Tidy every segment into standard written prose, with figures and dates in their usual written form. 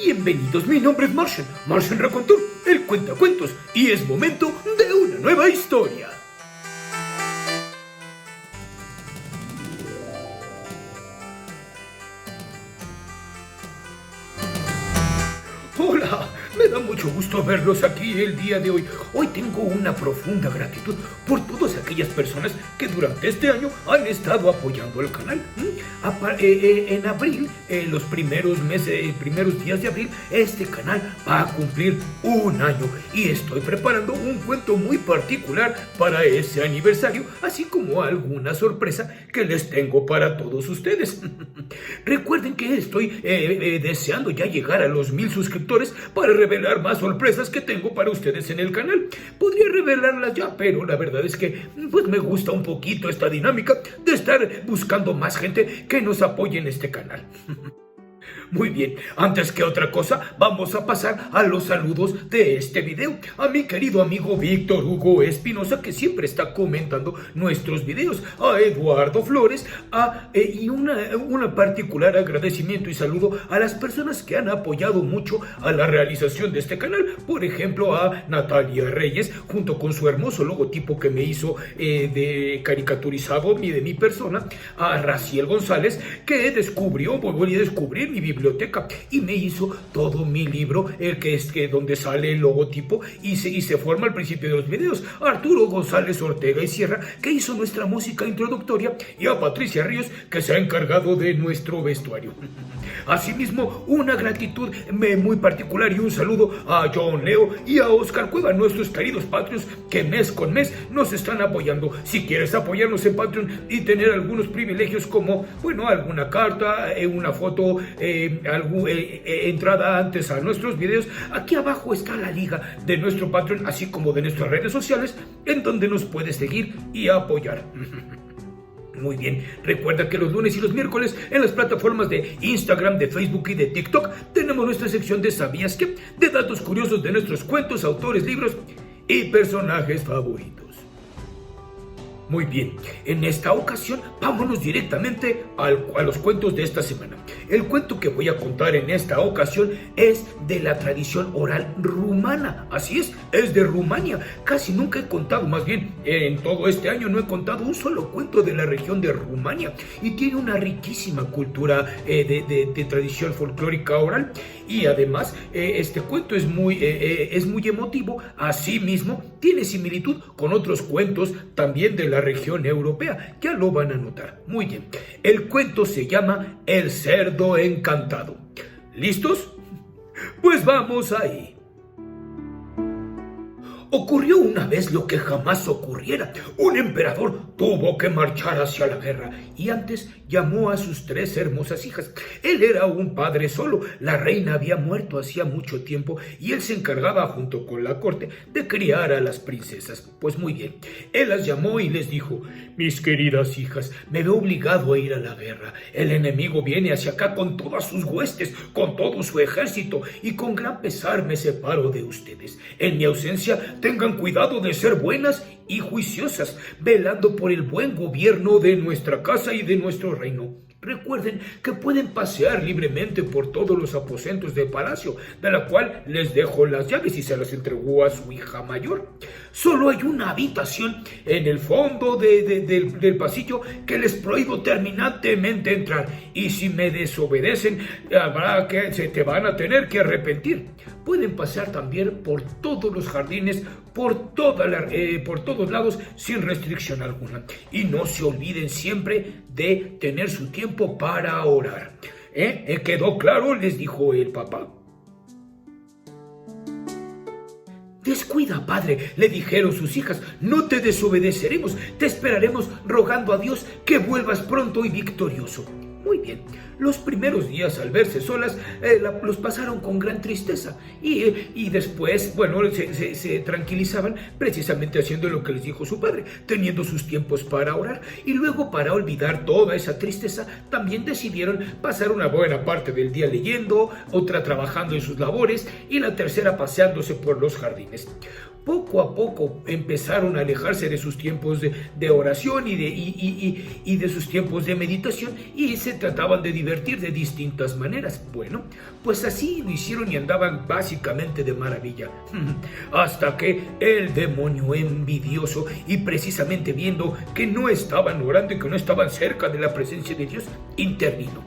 Bienvenidos, mi nombre es Martian Racontor, el cuentacuentos, y es momento de una nueva historia. Hola, me da mucho gusto verlos aquí el día de hoy. Hoy tengo una profunda gratitud por todas aquellas personas que durante este año han estado apoyando el canal. En abril, los primeros días de abril, este canal va a cumplir un año y estoy preparando un cuento muy particular para ese aniversario, así como alguna sorpresa que les tengo para todos ustedes. Recuerden que estoy deseando ya llegar a los 1000 suscriptores para revelar más sorpresas que tengo para ustedes en el canal. Podría revelarlas ya, pero la verdad es que pues me gusta un poquito esta dinámica de estar buscando más gente que nos apoye en este canal. Muy bien, antes que otra cosa, vamos a pasar a los saludos de este video. A mi querido amigo Víctor Hugo Espinosa, que siempre está comentando nuestros videos. A Eduardo Flores, y una particular agradecimiento y saludo a las personas que han apoyado mucho a la realización de este canal. Por ejemplo, a Natalia Reyes, junto con su hermoso logotipo que me hizo de caricaturizado de mi persona. A Raciel González, que volví a descubrir mi biblioteca y me hizo todo mi libro, el que es donde sale el logotipo y se forma al principio de los videos. A Arturo González Ortega y Sierra, que hizo nuestra música introductoria, y a Patricia Ríos, que se ha encargado de nuestro vestuario. Asimismo, una gratitud muy particular y un saludo a John Leo y a Oscar Cueva, nuestros queridos Patreons que mes con mes nos están apoyando. Si quieres apoyarnos en Patreon y tener algunos privilegios como, bueno, alguna carta, una foto, entrada antes a nuestros videos, aquí abajo está la liga de nuestro Patreon, así como de nuestras redes sociales, en donde nos puedes seguir y apoyar. Muy bien, recuerda que los lunes y los miércoles en las plataformas de Instagram, de Facebook y de TikTok tenemos nuestra sección de ¿Sabías qué? De datos curiosos de nuestros cuentos, autores, libros y personajes favoritos. Muy bien, en esta ocasión vámonos directamente a los cuentos de esta semana. El cuento que voy a contar en esta ocasión es de la tradición oral rumana. Así es de Rumania. Casi nunca he contado, más bien en todo este año no he contado un solo cuento de la región de Rumania. Y tiene una riquísima cultura de tradición folclórica oral. Y además este cuento es muy emotivo. Asimismo tiene similitud con otros cuentos también de la región europea. Ya lo van a notar. Muy bien. El cuento se llama El cerdo encantado. ¿Listos? Pues vamos ahí. Ocurrió una vez lo que jamás ocurriera. Un emperador tuvo que marchar hacia la guerra y antes llamó a sus 3 hermosas hijas. Él era un padre solo. La reina había muerto hacía mucho tiempo y él se encargaba junto con la corte de criar a las princesas. Pues muy bien, él las llamó y les dijo: mis queridas hijas, me veo obligado a ir a la guerra. El enemigo viene hacia acá con todas sus huestes, con todo su ejército, y con gran pesar me separo de ustedes. En mi ausencia, tengan cuidado de ser buenas y juiciosas, velando por el buen gobierno de nuestra casa y de nuestro reino. Recuerden que pueden pasear libremente por todos los aposentos del palacio, de la cual les dejo las llaves y se las entregó a su hija mayor. Solo hay una habitación en el fondo del pasillo que les prohíbo terminantemente entrar, y si me desobedecen se te van a tener que arrepentir. Pueden pasear también por todos los jardines, por todos lados, sin restricción alguna. Y no se olviden siempre de tener su tiempo para orar. ¿Quedó claro?, les dijo el papá. Descuida, padre, le dijeron sus hijas, no te desobedeceremos, te esperaremos rogando a Dios que vuelvas pronto y victorioso. Muy bien, los primeros días al verse solas los pasaron con gran tristeza y después, bueno, se tranquilizaban precisamente haciendo lo que les dijo su padre, teniendo sus tiempos para orar, y luego, para olvidar toda esa tristeza, también decidieron pasar una buena parte del día leyendo, otra trabajando en sus labores y la tercera paseándose por los jardines. Poco a poco empezaron a alejarse de sus tiempos de oración y de sus tiempos de meditación, y se trataban de divertir de distintas maneras. Bueno, pues así lo hicieron y andaban básicamente de maravilla. Hasta que el demonio envidioso, y precisamente viendo que no estaban orando y que no estaban cerca de la presencia de Dios, intervino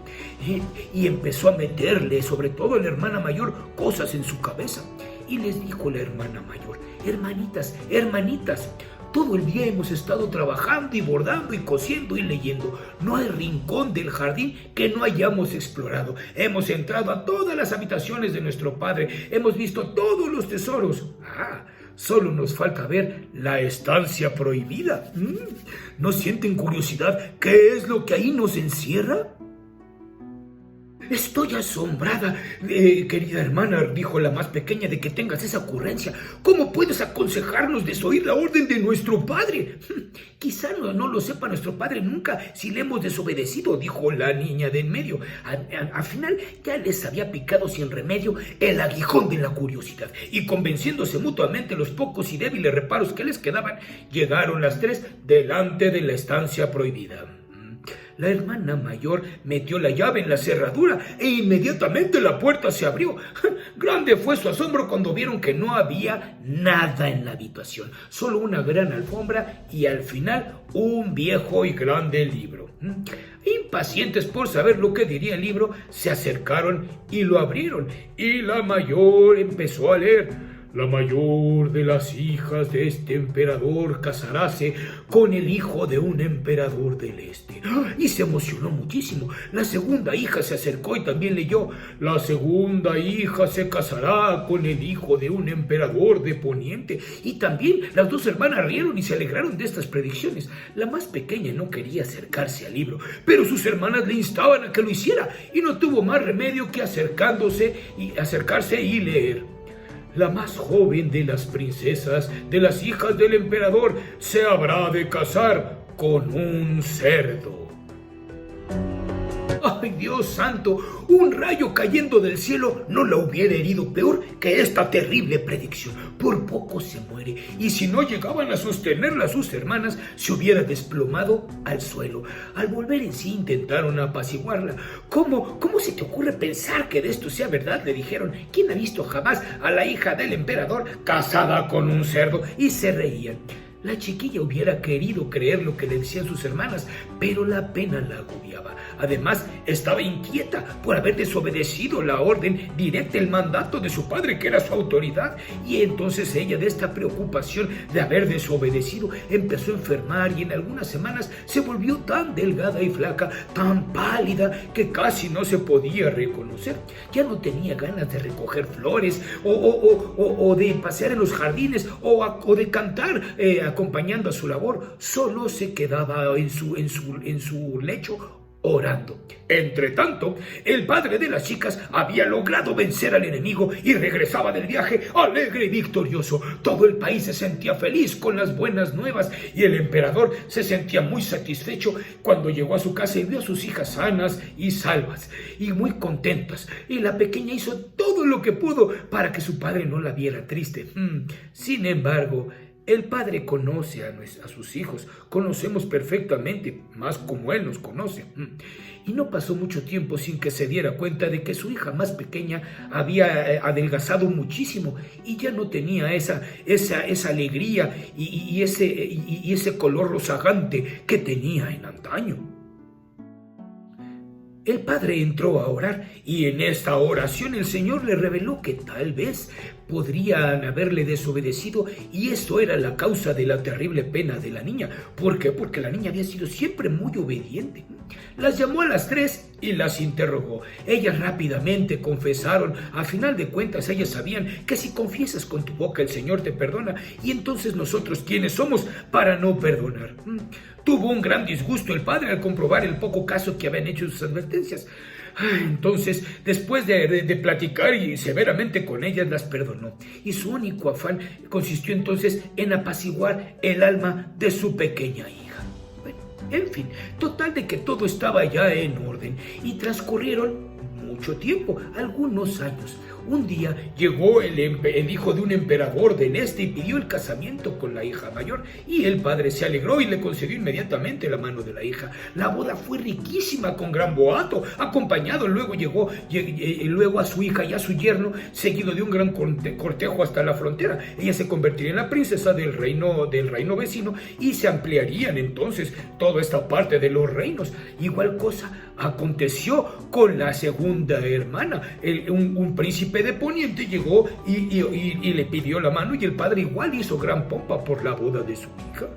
y empezó a meterle, sobre todo a la hermana mayor, cosas en su cabeza. Y les dijo la hermana mayor: hermanitas, todo el día hemos estado trabajando y bordando y cosiendo y leyendo. No hay rincón del jardín que no hayamos explorado. Hemos entrado a todas las habitaciones de nuestro padre. Hemos visto todos los tesoros. Solo nos falta ver la estancia prohibida. ¿No sienten curiosidad qué es lo que ahí nos encierra? Estoy asombrada, querida hermana, dijo la más pequeña, de que tengas esa ocurrencia. ¿Cómo puedes aconsejarnos desoír la orden de nuestro padre? Quizá no lo sepa nuestro padre nunca si le hemos desobedecido, dijo la niña de en medio. Al final ya les había picado sin remedio el aguijón de la curiosidad, y convenciéndose mutuamente los pocos y débiles reparos que les quedaban, llegaron las tres delante de la estancia prohibida. La hermana mayor metió la llave en la cerradura e inmediatamente la puerta se abrió. Grande fue su asombro cuando vieron que no había nada en la habitación, solo una gran alfombra y al final un viejo y grande libro. Impacientes por saber lo que diría el libro, se acercaron y lo abrieron, y la mayor empezó a leer: La mayor de las hijas de este emperador casaráse con el hijo de un emperador del este. Y se emocionó muchísimo. La segunda hija se acercó y también leyó: La segunda hija se casará con el hijo de un emperador de poniente. Y también las dos hermanas rieron y se alegraron de estas predicciones. La más pequeña no quería acercarse al libro, pero sus hermanas le instaban a que lo hiciera, y no tuvo más remedio que acercarse y leer: La más joven de las princesas, de las hijas del emperador, se habrá de casar con un cerdo. ¡Ay, Dios santo! Un rayo cayendo del cielo no la hubiera herido peor que esta terrible predicción. Por poco se muere, y si no llegaban a sostenerla sus hermanas, se hubiera desplomado al suelo. Al volver en sí intentaron apaciguarla. ¿Cómo se te ocurre pensar que de esto sea verdad?, le dijeron. ¿Quién ha visto jamás a la hija del emperador casada con un cerdo? Y se reían. La chiquilla hubiera querido creer lo que le decían sus hermanas, pero la pena la agobiaba. Además, estaba inquieta por haber desobedecido la orden directa, el mandato de su padre, que era su autoridad. Y entonces ella, de esta preocupación de haber desobedecido, empezó a enfermar, y en algunas semanas se volvió tan delgada y flaca, tan pálida, que casi no se podía reconocer. Ya no tenía ganas de recoger flores o de pasear en los jardines o de cantar acompañando a su labor. Solo se quedaba en su lecho orando. Entre tanto, el padre de las chicas había logrado vencer al enemigo y regresaba del viaje alegre y victorioso. Todo el país se sentía feliz con las buenas nuevas, y el emperador se sentía muy satisfecho cuando llegó a su casa y vio a sus hijas sanas y salvas y muy contentas. Y la pequeña hizo todo lo que pudo para que su padre no la viera triste. Sin embargo, el padre conoce a sus hijos, conocemos perfectamente, más como él nos conoce. Y no pasó mucho tiempo sin que se diera cuenta de que su hija más pequeña había adelgazado muchísimo y ya no tenía esa alegría y ese color rozagante que tenía en antaño. El padre entró a orar, y en esta oración el Señor le reveló que tal vez podrían haberle desobedecido, y esto era la causa de la terrible pena de la niña. ¿Por qué? Porque la niña había sido siempre muy obediente. Las llamó a las tres y las interrogó. Ellas rápidamente confesaron. A final de cuentas, ellas sabían que si confiesas con tu boca, el Señor te perdona, y entonces nosotros, ¿quiénes somos para no perdonar? Tuvo un gran disgusto el padre al comprobar el poco caso que habían hecho sus advertencias. Entonces, después de platicar y severamente con ellas, las perdonó. Y su único afán consistió entonces en apaciguar el alma de su pequeña hija. Bueno, en fin, total de que todo estaba ya en orden, y transcurrieron mucho tiempo, algunos años. Un día llegó el hijo de un emperador del este y pidió el casamiento con la hija mayor, y el padre se alegró y le concedió inmediatamente la mano de la hija. La boda fue riquísima, con gran boato, acompañado. Luego llegó luego a su hija y a su yerno, seguido de un gran cortejo hasta la frontera. Ella se convertiría en la princesa del reino vecino, y se ampliarían entonces toda esta parte de los reinos. Igual cosa aconteció con la segunda hermana. Un príncipe de Poniente llegó y le pidió la mano, y el padre igual hizo gran pompa por la boda de su hija.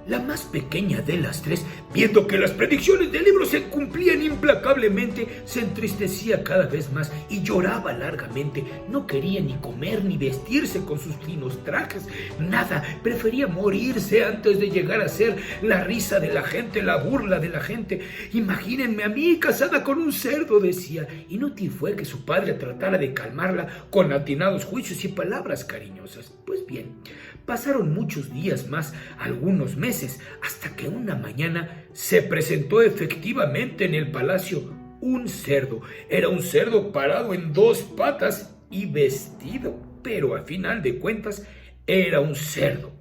La más pequeña de las tres, viendo que las predicciones del libro se cumplían implacablemente, se entristecía cada vez más y lloraba largamente. No quería ni comer ni vestirse con sus finos trajes, nada. Prefería morirse antes de llegar a ser la risa de la gente, la burla de la gente. Imagínense a mí casada con un cerdo, decía. Inútil fue que su padre tratara de calmarla con atinados juicios y palabras cariñosas. Pues bien, pasaron muchos días más, algunos meses, hasta que una mañana se presentó efectivamente en el palacio un cerdo. Era un cerdo parado en dos patas y vestido, pero a final de cuentas era un cerdo.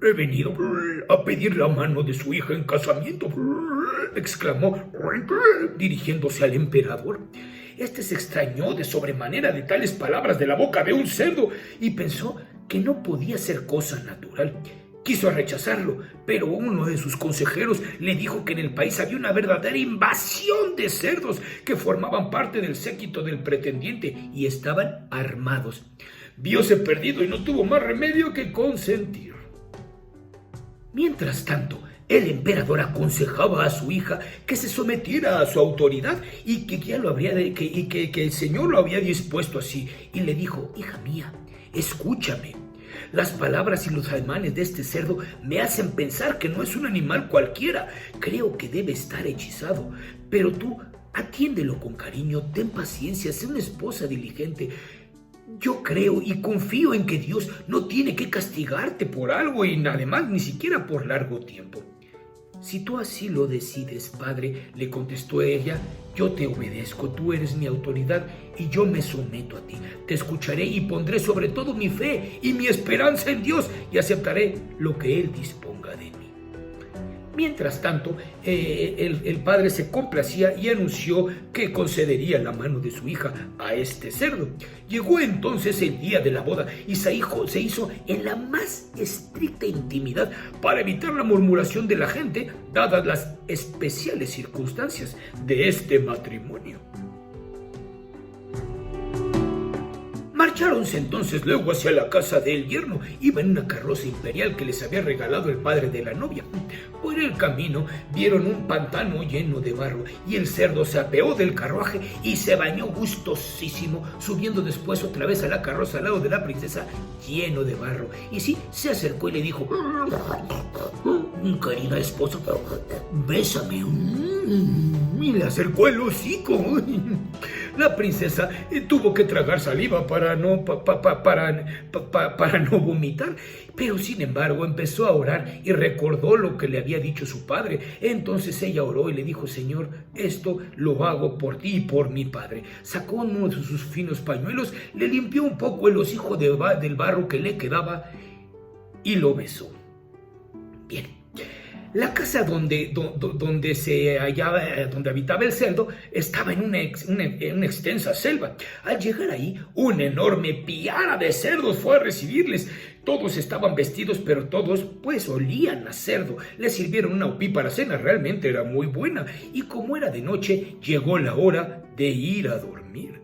He venido a pedir la mano de su hija en casamiento, exclamó, dirigiéndose al emperador. Este se extrañó de sobremanera de tales palabras de la boca de un cerdo y pensó que no podía ser cosa natural. Quiso rechazarlo, pero uno de sus consejeros le dijo que en el país había una verdadera invasión de cerdos que formaban parte del séquito del pretendiente y estaban armados. Vióse perdido y no tuvo más remedio que consentir. Mientras tanto, el emperador aconsejaba a su hija que se sometiera a su autoridad y que el Señor lo había dispuesto así. Y le dijo: hija mía, escúchame. Las palabras y los ademanes de este cerdo me hacen pensar que no es un animal cualquiera. Creo que debe estar hechizado. Pero tú, atiéndelo con cariño, ten paciencia, sé una esposa diligente. Yo creo y confío en que Dios no tiene que castigarte por algo, y además ni siquiera por largo tiempo. Si tú así lo decides, padre, le contestó ella, yo te obedezco, tú eres mi autoridad y yo me someto a ti. Te escucharé y pondré sobre todo mi fe y mi esperanza en Dios y aceptaré lo que Él disponga de mí. Mientras tanto, el padre se complacía y anunció que concedería la mano de su hija a este cerdo. Llegó entonces el día de la boda y se hizo en la más estricta intimidad para evitar la murmuración de la gente, dadas las especiales circunstancias de este matrimonio. Marcharonse entonces luego hacia la casa del yerno. Iba en una carroza imperial que les había regalado el padre de la novia. Por el camino vieron un pantano lleno de barro y el cerdo se apeó del carruaje y se bañó gustosísimo, subiendo después otra vez a la carroza al lado de la princesa lleno de barro. Y sí, se acercó y le dijo: querida esposa, bésame. Y le acercó el hocico. La princesa tuvo que tragar saliva para no vomitar, pero sin embargo empezó a orar y recordó lo que le había dicho su padre. Entonces ella oró y le dijo: Señor, esto lo hago por ti y por mi padre. Sacó uno de sus finos pañuelos, le limpió un poco el hocico del barro que le quedaba y lo besó. Bien. La casa donde habitaba el cerdo estaba en una extensa selva. Al llegar ahí, una enorme piara de cerdos fue a recibirles. Todos estaban vestidos, pero todos pues olían a cerdo. Les sirvieron una opípara cena, realmente era muy buena. Y como era de noche, llegó la hora de ir a dormir.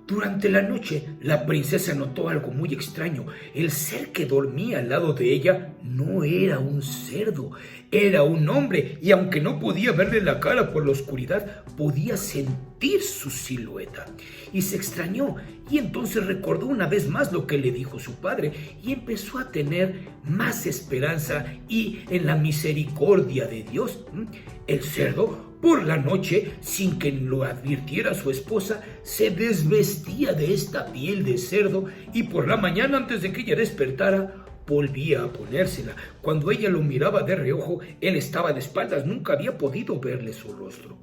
Durante la noche, la princesa notó algo muy extraño. El ser que dormía al lado de ella no era un cerdo, era un hombre, y aunque no podía verle la cara por la oscuridad, podía sentir su silueta. Y se extrañó, y entonces recordó una vez más lo que le dijo su padre, y empezó a tener más esperanza y en la misericordia de Dios. El cerdo, por la noche, sin que lo advirtiera su esposa, se desvestía de esta piel de cerdo, y por la mañana, antes de que ella despertara, volvía a ponérsela. Cuando ella lo miraba de reojo, él estaba de espaldas, nunca había podido verle su rostro.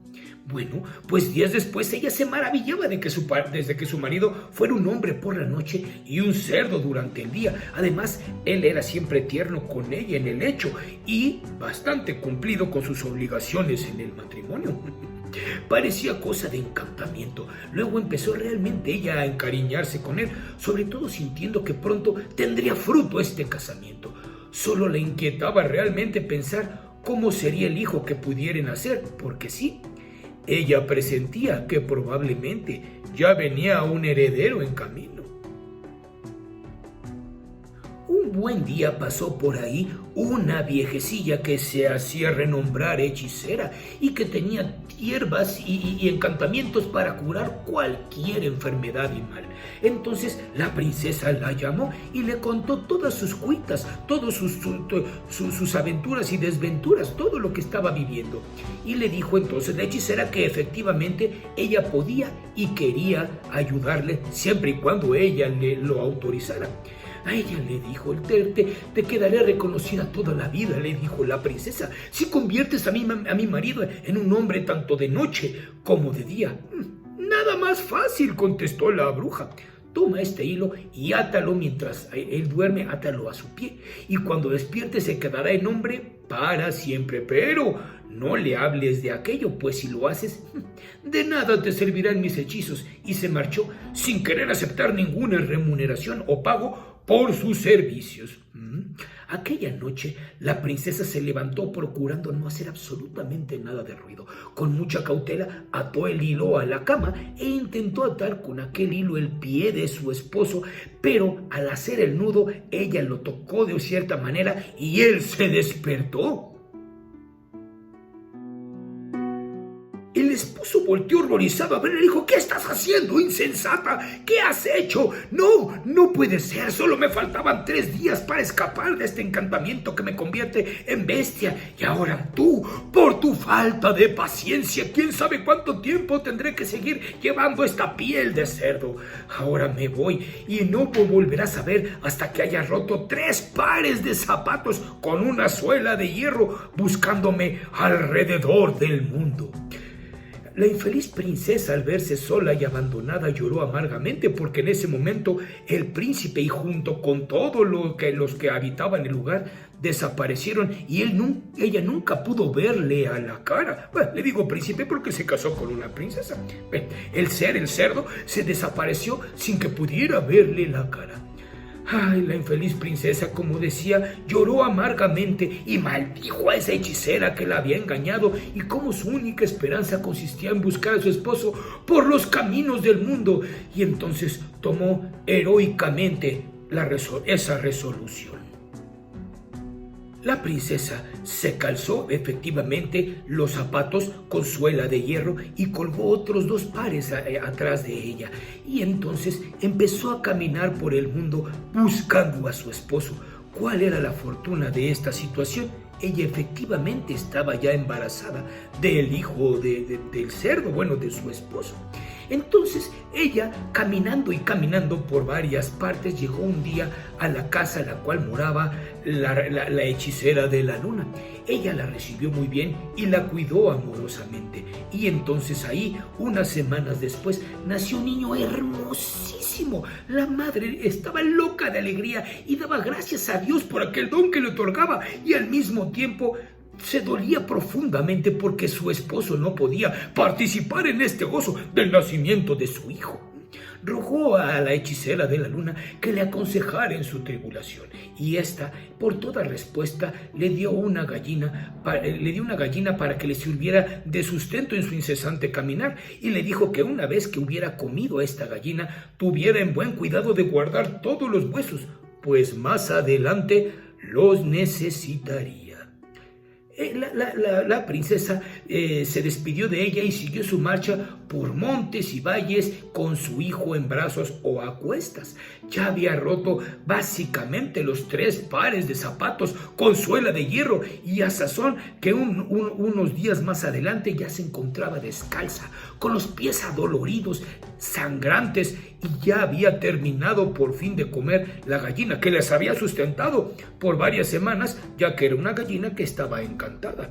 Bueno, pues días después ella se maravillaba desde que su marido fuera un hombre por la noche y un cerdo durante el día. Además, él era siempre tierno con ella en el lecho y bastante cumplido con sus obligaciones en el matrimonio. Parecía cosa de encantamiento. Luego empezó realmente ella a encariñarse con él, sobre todo sintiendo que pronto tendría fruto este casamiento. Solo le inquietaba realmente pensar cómo sería el hijo que pudieran nacer, porque sí, ella presentía que probablemente ya venía un heredero en camino. Un buen día pasó por ahí una viejecilla que se hacía renombrar hechicera y que tenía hierbas y encantamientos para curar cualquier enfermedad y mal. Entonces la princesa la llamó y le contó todas sus cuitas, todas sus aventuras y desventuras, todo lo que estaba viviendo. Y le dijo entonces la hechicera que efectivamente ella podía y quería ayudarle siempre y cuando ella lo autorizara. A ella le dijo, te quedaré reconocida toda la vida, le dijo la princesa, si conviertes a mi marido en un hombre tanto de noche como de día. Nada más fácil, contestó la bruja. Toma este hilo y átalo mientras él duerme, átalo a su pie. Y cuando despierte se quedará en hombre para siempre. Pero no le hables de aquello, pues si lo haces, de nada te servirán mis hechizos. Y se marchó sin querer aceptar ninguna remuneración o pago por sus servicios. Aquella noche la princesa se levantó procurando no hacer absolutamente nada de ruido. Con mucha cautela ató el hilo a la cama e intentó atar con aquel hilo el pie de su esposo, pero al hacer el nudo ella lo tocó de cierta manera y él se despertó. El esposo volteó horrorizado a verle y dijo, ¿qué estás haciendo, insensata? ¿Qué has hecho? No puede ser, solo me faltaban 3 días para escapar de este encantamiento que me convierte en bestia. Y ahora tú, por tu falta de paciencia, quién sabe cuánto tiempo tendré que seguir llevando esta piel de cerdo. Ahora me voy y no volverás a ver hasta que haya roto 3 pares de zapatos con una suela de hierro buscándome alrededor del mundo. La infeliz princesa, al verse sola y abandonada, lloró amargamente porque en ese momento el príncipe y junto con todos los que habitaban el lugar desaparecieron y ella nunca pudo verle a la cara. Bueno, le digo príncipe porque se casó con una princesa. El cerdo, se desapareció sin que pudiera verle la cara. Ay, la infeliz princesa, como decía, lloró amargamente y maldijo a esa hechicera que la había engañado y cómo su única esperanza consistía en buscar a su esposo por los caminos del mundo. Y entonces tomó heroicamente esa resolución. La princesa se calzó efectivamente los zapatos con suela de hierro y colgó otros 2 pares atrás de ella. Y entonces empezó a caminar por el mundo buscando a su esposo. ¿Cuál era la fortuna de esta situación? Ella efectivamente estaba ya embarazada del hijo del cerdo, de su esposo. Entonces ella, caminando y caminando por varias partes, llegó un día a la casa en la cual moraba la hechicera de la luna. Ella la recibió muy bien y la cuidó amorosamente. Y entonces ahí, unas semanas después, nació un niño hermosísimo. La madre estaba loca de alegría y daba gracias a Dios por aquel don que le otorgaba, y al mismo tiempo se dolía profundamente porque su esposo no podía participar en este gozo del nacimiento de su hijo. Rogó a la hechicera de la luna que le aconsejara en su tribulación, y ésta, por toda respuesta, le dio una gallina para que le sirviera de sustento en su incesante caminar, y le dijo que una vez que hubiera comido esta gallina, tuviera en buen cuidado de guardar todos los huesos, pues más adelante los necesitaría. La princesa se despidió de ella y siguió su marcha por montes y valles con su hijo en brazos o a cuestas. Ya había roto básicamente los 3 pares de zapatos con suela de hierro y a sazón que unos días más adelante ya se encontraba descalza, con los pies adoloridos, sangrantes, y ya había terminado por fin de comer la gallina que les había sustentado por varias semanas, ya que era una gallina que estaba encantada.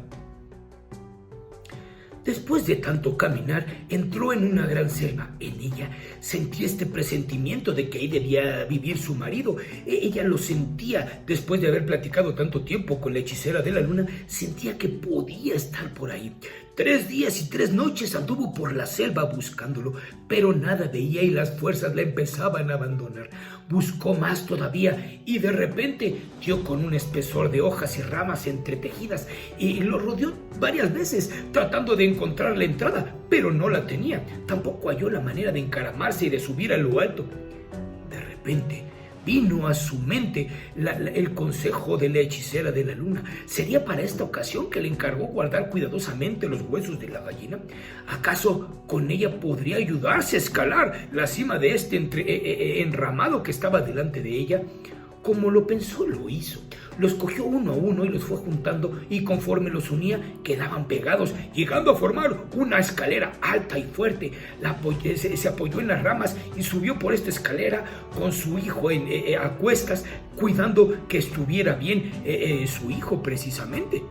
Después de tanto caminar, entró en una gran selva. En ella sentía este presentimiento de que ahí debía vivir su marido. Ella lo sentía después de haber platicado tanto tiempo con la hechicera de la luna. Sentía que podía estar por ahí. 3 días y 3 noches anduvo por la selva buscándolo, pero nada veía y las fuerzas la empezaban a abandonar. Buscó más todavía y de repente dio con un espesor de hojas y ramas entretejidas y lo rodeó varias veces tratando de encontrar la entrada, pero no la tenía. Tampoco halló la manera de encaramarse y de subir a lo alto. De repente vino a su mente el consejo de la hechicera de la luna. ¿Sería para esta ocasión que le encargó guardar cuidadosamente los huesos de la gallina? ¿Acaso con ella podría ayudarse a escalar la cima de este enramado que estaba delante de ella? Como lo pensó, lo hizo. Los cogió uno a uno y los fue juntando, y conforme los unía quedaban pegados, llegando a formar una escalera alta y fuerte. Se apoyó en las ramas y subió por esta escalera con su hijo a cuestas, cuidando que estuviera bien su hijo precisamente.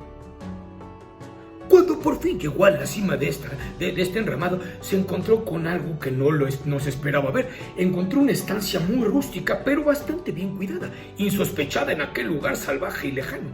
Cuando por fin llegó a la cima de este enramado, se encontró con algo que no se esperaba ver. Encontró una estancia muy rústica, pero bastante bien cuidada, insospechada en aquel lugar salvaje y lejano.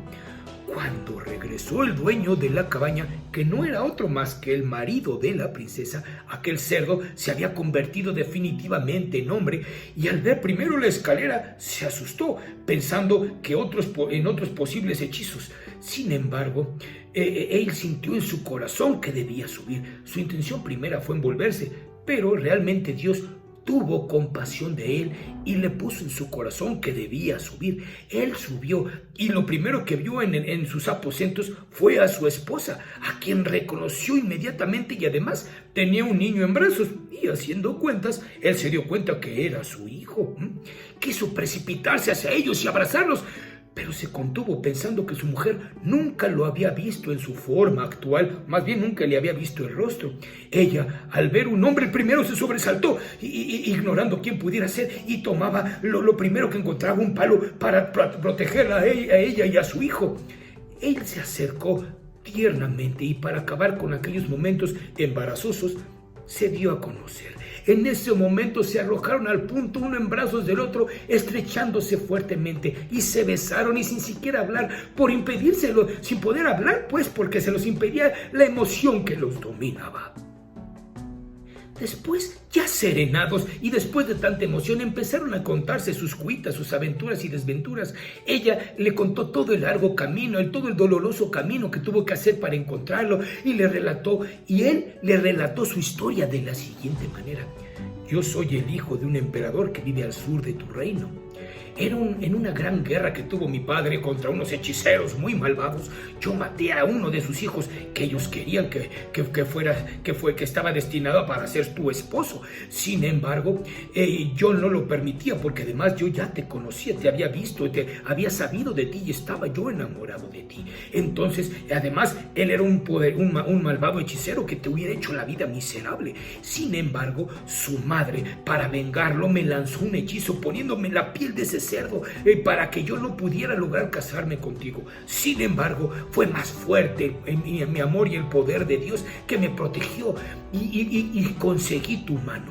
Cuando regresó el dueño de la cabaña, que no era otro más que el marido de la princesa, aquel cerdo se había convertido definitivamente en hombre, y al ver primero la escalera se asustó, pensando en otros posibles hechizos. Sin embargo, él sintió en su corazón que debía subir. Su intención primera fue envolverse, pero realmente Dios tuvo compasión de él y le puso en su corazón que debía subir. Él subió y lo primero que vio en sus aposentos fue a su esposa, a quien reconoció inmediatamente, y además tenía un niño en brazos. Y haciendo cuentas, él se dio cuenta que era su hijo. Quiso precipitarse hacia ellos y abrazarlos, pero se contuvo pensando que su mujer nunca lo había visto en su forma actual, más bien nunca le había visto el rostro. Ella, al ver un hombre, primero se sobresaltó, ignorando quién pudiera ser, y tomaba lo primero que encontraba, un palo, para proteger a ella y a su hijo. Él se acercó tiernamente y, para acabar con aquellos momentos embarazosos, se dio a conocer. En ese momento se arrojaron al punto, uno en brazos del otro, estrechándose fuertemente, y se besaron, y sin siquiera hablar, por impedírselo, sin poder hablar, pues, porque se los impedía la emoción que los dominaba. Después, ya serenados y después de tanta emoción, empezaron a contarse sus cuitas, sus aventuras y desventuras. Ella le contó todo el largo camino, todo el doloroso camino que tuvo que hacer para encontrarlo, y él le relató su historia de la siguiente manera. Yo soy el hijo de un emperador que vive al sur de tu reino. En una gran guerra que tuvo mi padre contra unos hechiceros muy malvados, yo maté a uno de sus hijos, que ellos querían que estaba destinado para ser tu esposo. Sin embargo, yo no lo permitía, porque además yo ya te conocía, te había visto, te había sabido de ti y estaba yo enamorado de ti. Entonces, además, él era un malvado hechicero que te hubiera hecho la vida miserable. Sin embargo, su madre, para vengarlo, me lanzó un hechizo poniéndome la piel de ese cerdo, para que yo no pudiera lograr casarme contigo. Sin embargo, fue más fuerte mi amor y el poder de Dios que me protegió, y conseguí tu mano.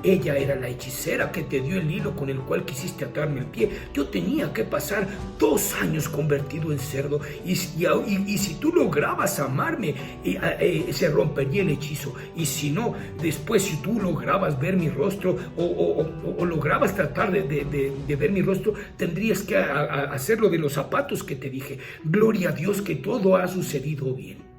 Ella era la hechicera que te dio el hilo con el cual quisiste atarme el pie. Yo tenía que pasar 2 años convertido en cerdo, y si tú lograbas amarme, se rompería el hechizo. Y si no, después, si tú lograbas ver mi rostro, o lograbas tratar de ver mi rostro, tendrías que hacer lo de los zapatos que te dije. Gloria a Dios que todo ha sucedido bien.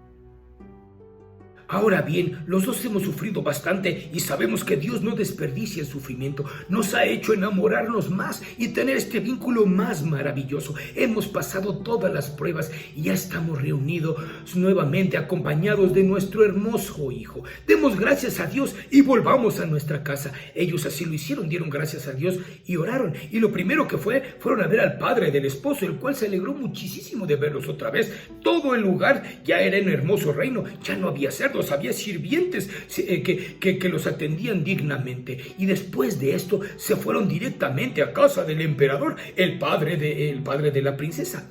Ahora bien, los dos hemos sufrido bastante y sabemos que Dios no desperdicia el sufrimiento. Nos ha hecho enamorarnos más y tener este vínculo más maravilloso. Hemos pasado todas las pruebas y ya estamos reunidos nuevamente acompañados de nuestro hermoso hijo. Demos gracias a Dios y volvamos a nuestra casa. Ellos así lo hicieron, dieron gracias a Dios y oraron. Y lo primero que fueron a ver al padre del esposo, el cual se alegró muchísimo de verlos otra vez. Todo el lugar ya era un hermoso reino, ya no había cerdos, había sirvientes que los atendían dignamente. Y después de esto se fueron directamente a casa del emperador, el padre de la princesa.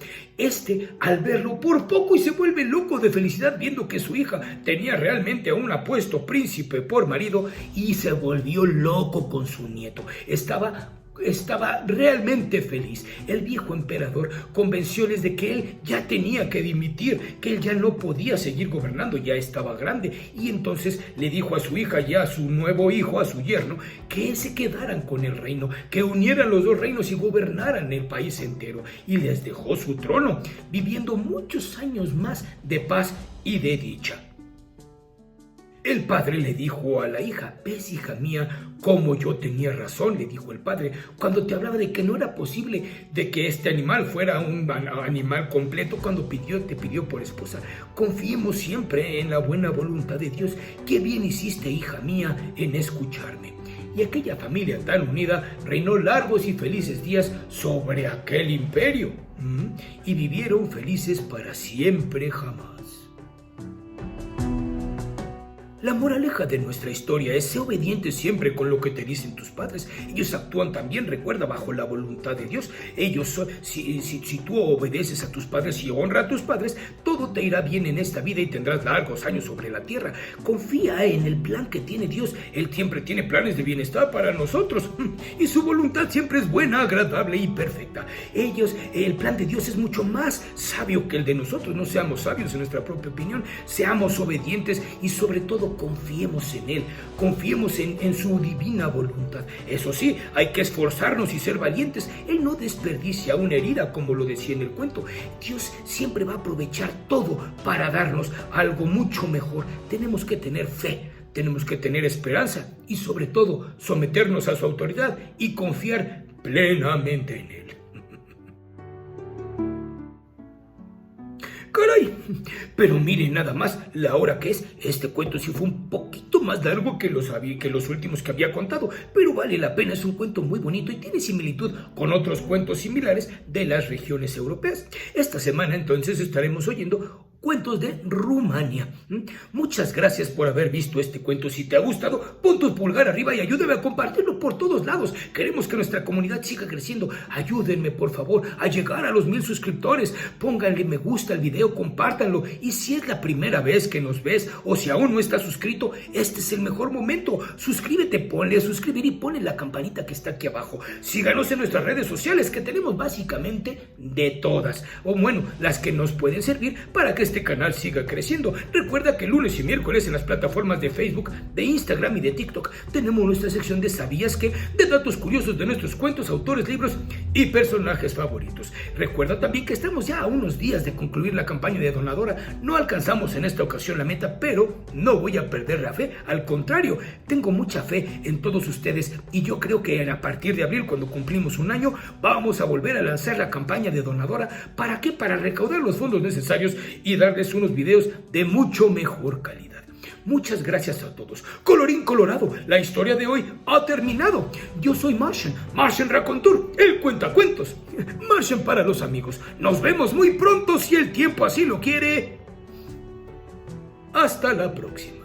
Al verlo por poco y se vuelve loco de felicidad viendo que su hija tenía realmente a un apuesto príncipe por marido y se volvió loco con su nieto. Estaba realmente feliz. El viejo emperador convencióles de que él ya tenía que dimitir, que él ya no podía seguir gobernando, ya estaba grande, y entonces le dijo a su hija y a su nuevo hijo, a su yerno, que se quedaran con el reino, que unieran los dos reinos y gobernaran el país entero, y les dejó su trono, viviendo muchos años más de paz y de dicha. El padre le dijo a la hija: ¿ves, hija mía, cómo yo tenía razón? Le dijo el padre, cuando te hablaba de que no era posible de que este animal fuera un animal completo cuando te pidió por esposa. Confiemos siempre en la buena voluntad de Dios. Qué bien hiciste, hija mía, en escucharme. Y aquella familia tan unida reinó largos y felices días sobre aquel imperio. Y vivieron felices para siempre jamás. La moraleja de nuestra historia es: sé obediente siempre con lo que te dicen tus padres. Ellos actúan también, recuerda, bajo la voluntad de Dios. Si tú obedeces a tus padres y honras a tus padres, todo te irá bien en esta vida y tendrás largos años sobre la tierra. Confía en el plan que tiene Dios. Él siempre tiene planes de bienestar para nosotros y su voluntad siempre es buena, agradable y perfecta. El plan de Dios es mucho más sabio que el de nosotros. No seamos sabios en nuestra propia opinión, seamos obedientes y sobre todo confiemos en Él, confiemos en su divina voluntad. Eso sí, hay que esforzarnos y ser valientes. Él no desperdicia una herida, como lo decía en el cuento. Dios siempre va a aprovechar todo para darnos algo mucho mejor. Tenemos que tener fe, tenemos que tener esperanza y sobre todo someternos a su autoridad y confiar plenamente en Él. ¡Caray! Pero miren nada más la hora que es. Este cuento sí fue un poquito más largo que los últimos que había contado, pero vale la pena. Es un cuento muy bonito y tiene similitud con otros cuentos similares de las regiones europeas. Esta semana entonces estaremos oyendo cuentos de Rumania. Muchas gracias por haber visto este cuento. Si te ha gustado, pon tu pulgar arriba y ayúdame a compartirlo por todos lados. Queremos que nuestra comunidad siga creciendo. Ayúdenme, por favor, a llegar a los 1000 suscriptores. Pónganle me gusta al video, compártanlo. Y si es la primera vez que nos ves o si aún no estás suscrito, este es el mejor momento. Suscríbete, ponle a suscribir y ponle la campanita que está aquí abajo. Síganos en nuestras redes sociales, que tenemos básicamente de todas. O bueno, las que nos pueden servir para que este canal siga creciendo. Recuerda que lunes y miércoles en las plataformas de Facebook, de Instagram y de TikTok tenemos nuestra sección de ¿Sabías qué? De datos curiosos de nuestros cuentos, autores, libros y personajes favoritos. Recuerda también que estamos ya a unos días de concluir la campaña de donadora. No alcanzamos en esta ocasión la meta, pero no voy a perder la fe. Al contrario, tengo mucha fe en todos ustedes y yo creo que a partir de abril, cuando cumplimos un año, vamos a volver a lanzar la campaña de donadora. ¿Para qué? Para recaudar los fondos necesarios y darles unos videos de mucho mejor calidad. Muchas gracias a todos. Colorín colorado, la historia de hoy ha terminado. Yo soy Martian Raconteur, el cuentacuentos. Martian para los amigos. Nos vemos muy pronto si el tiempo así lo quiere. Hasta la próxima.